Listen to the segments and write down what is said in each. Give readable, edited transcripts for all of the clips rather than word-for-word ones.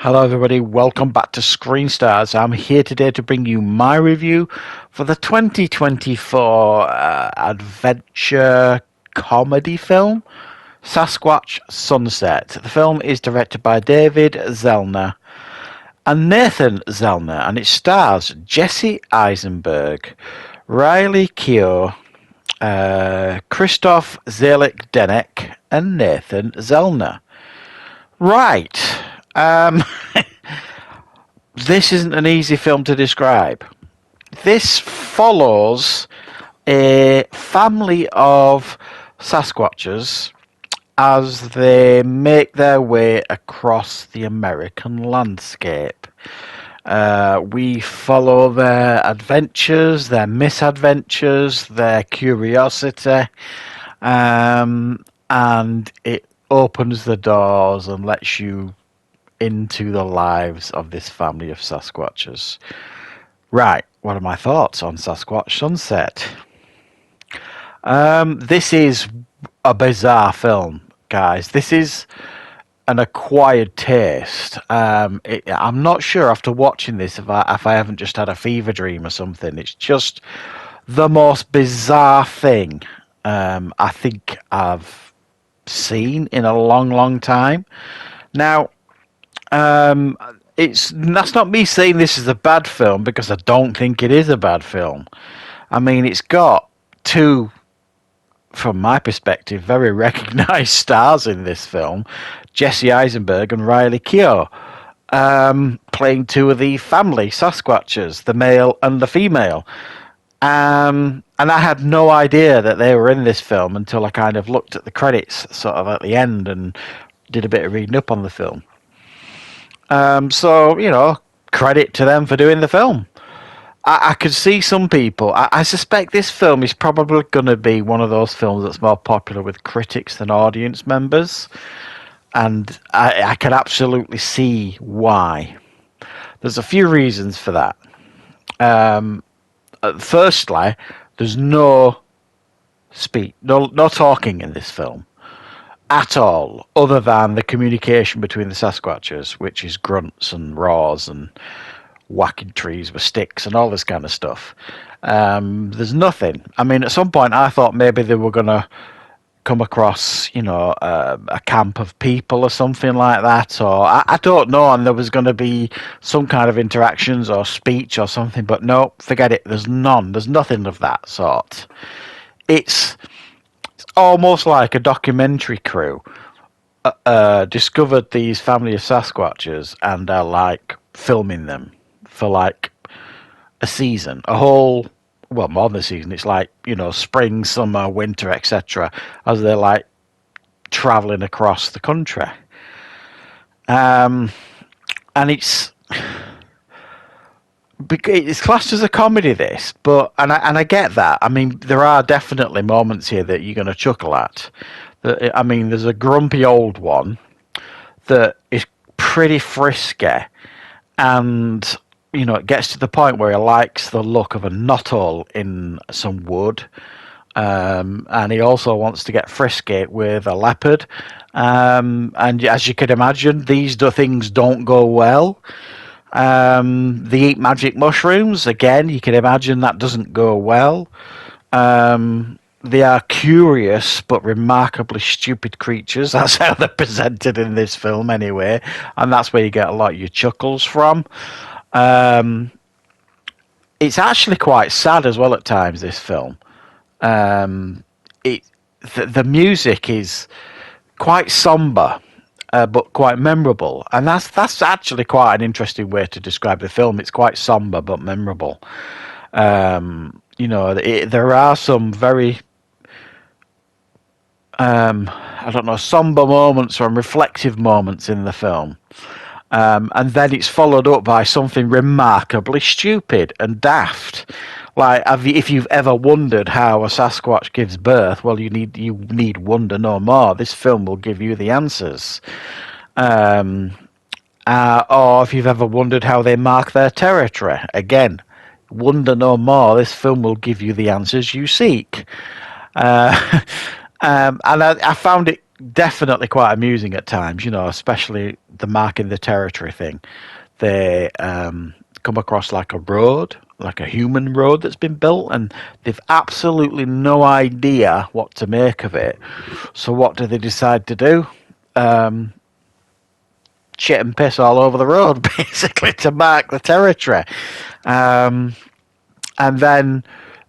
Hello, everybody. Welcome back to Screenstars. I'm here today to bring you my review for the 2024 adventure comedy film, Sasquatch Sunset. The film is directed by David Zellner and Nathan Zellner, and it stars Jesse Eisenberg, Riley Keough, Christoph Zelic-Denek, and Nathan Zellner. Right. This isn't an easy film to describe. This follows a family of Sasquatches as they make their way across the American landscape. We follow their adventures, their misadventures, their curiosity, and it opens the doors and lets you into the lives of this family of Sasquatches. Right, what are my thoughts on Sasquatch Sunset? This is a bizarre film, guys. This is an acquired taste. I'm not sure after watching this if I haven't just had a fever dream or something. It's just the most bizarre thing I think I've seen in a long, long time. Now, that's not me saying this is a bad film, because I don't think it is a bad film. I mean, it's got two, from my perspective, very recognised stars in this film, Jesse Eisenberg and Riley Keough, playing two of the family Sasquatches, the male and the female. And I had no idea that they were in this film until I kind of looked at the credits sort of at the end and did a bit of reading up on the film. So, credit to them for doing the film. I could see some people. I suspect this film is probably going to be one of those films that's more popular with critics than audience members. And I can absolutely see why. There's a few reasons for that. Firstly, there's no speech, no talking in this film at all, other than the communication between the Sasquatches, which is grunts and roars and whacking trees with sticks and all this kind of stuff. There's nothing. I mean, at some point I thought maybe they were going to come across, a camp of people or something like that, or I don't know, and there was going to be some kind of interactions or speech or something, but no, forget it. There's none. There's nothing of that sort. It's almost like a documentary crew discovered these family of Sasquatches and are like filming them for like a season, more than a season. It's like, spring, summer, winter, etc., as they're like traveling across the country. And it's classed as a comedy, this, and I get that. I mean, there are definitely moments here that you're going to chuckle at. I mean, there's a grumpy old one that is pretty frisky, and it gets to the point where he likes the look of a knothole in some wood, and he also wants to get frisky with a leopard. And as you can imagine, these things don't go well. They eat magic mushrooms. Again, you can imagine that doesn't go well. They are curious but remarkably stupid creatures. That's how they're presented in this film anyway. And that's where you get a lot of your chuckles from. It's actually quite sad as well at times, this film. The music is quite somber, but quite memorable, and that's actually quite an interesting way to describe the film. It's quite somber but memorable. There are some very somber moments or reflective moments in the film, and then it's followed up by something remarkably stupid and daft. Like, if you've ever wondered how a Sasquatch gives birth, well, you need wonder no more. This film will give you the answers. Or if you've ever wondered how they mark their territory, again, wonder no more. This film will give you the answers you seek. And I found it definitely quite amusing at times, especially the marking the territory thing. They come across like a road, like a human road that's been built, and they've absolutely no idea what to make of it. So what do they decide to do? Shit and piss all over the road, basically, to mark the territory. Um, and then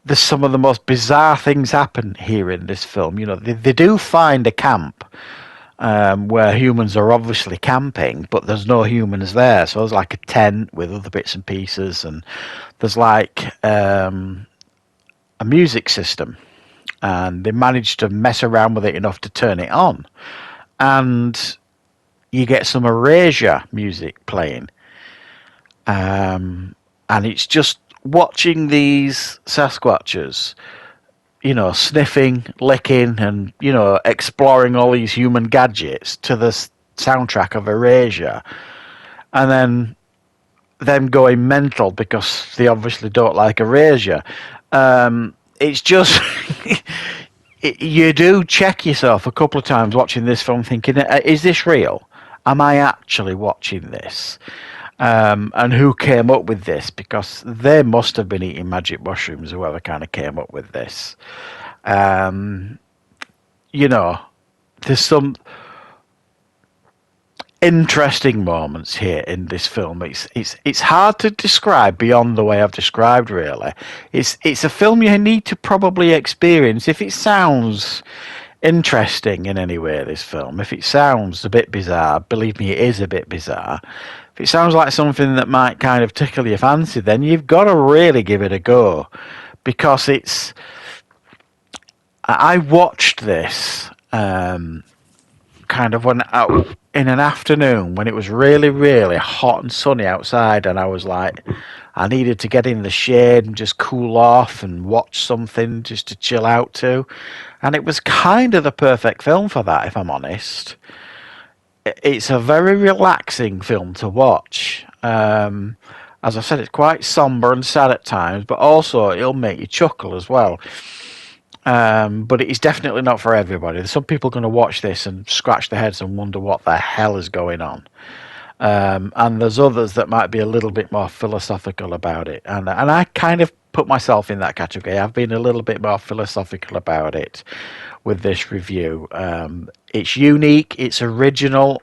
there's some of the most bizarre things happen here in this film. They do find a camp where humans are obviously camping, but there's no humans there. So there's like a tent with other bits and pieces, and there's like a music system, and they managed to mess around with it enough to turn it on, and you get some Erasure music playing, and it's just watching these Sasquatches, sniffing, licking, and exploring all these human gadgets to the soundtrack of Erasure, and then them going mental because they obviously don't like Erasure. It's just you do check yourself a couple of times watching this film, thinking, "Is this real? Am I actually watching this?" And who came up with this? Because they must have been eating magic mushrooms, whoever kind of came up with this. You know, there's some interesting moments here in this film. It's hard to describe beyond the way I've described. Really, it's a film you need to probably experience. If it sounds interesting in any way, this film, if it sounds a bit bizarre, believe me, it is a bit bizarre. If it sounds like something that might kind of tickle your fancy, then you've got to really give it a go, because it's. I watched this kind of when out in an afternoon when it was really, really hot and sunny outside, and I was like, I needed to get in the shade and just cool off and watch something just to chill out to, and it was kind of the perfect film for that, if I'm honest. It's a very relaxing film to watch. As I said, it's quite somber and sad at times, but also it'll make you chuckle as well. But it is definitely not for everybody. There's some people going to watch this and scratch their heads and wonder what the hell is going on. And there's others that might be a little bit more philosophical about it. And I kind of put myself in that category. I've been a little bit more philosophical about it with this review. It's unique, it's original.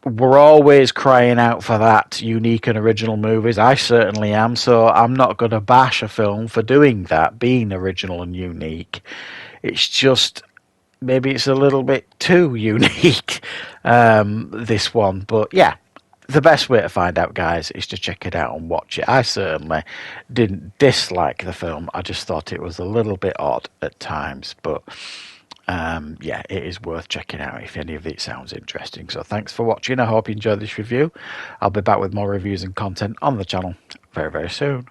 We're always crying out for that unique and original movies. I certainly am, so I'm not going to bash a film for doing that, being original and unique. It's just maybe it's a little bit too unique, this one. But yeah, the best way to find out, guys, is to check it out and watch it. I certainly didn't dislike the film. I just thought it was a little bit odd at times, but yeah, it is worth checking out if any of it sounds interesting. So thanks for watching. I hope you enjoyed this review. I'll be back with more reviews and content on the channel very, very soon.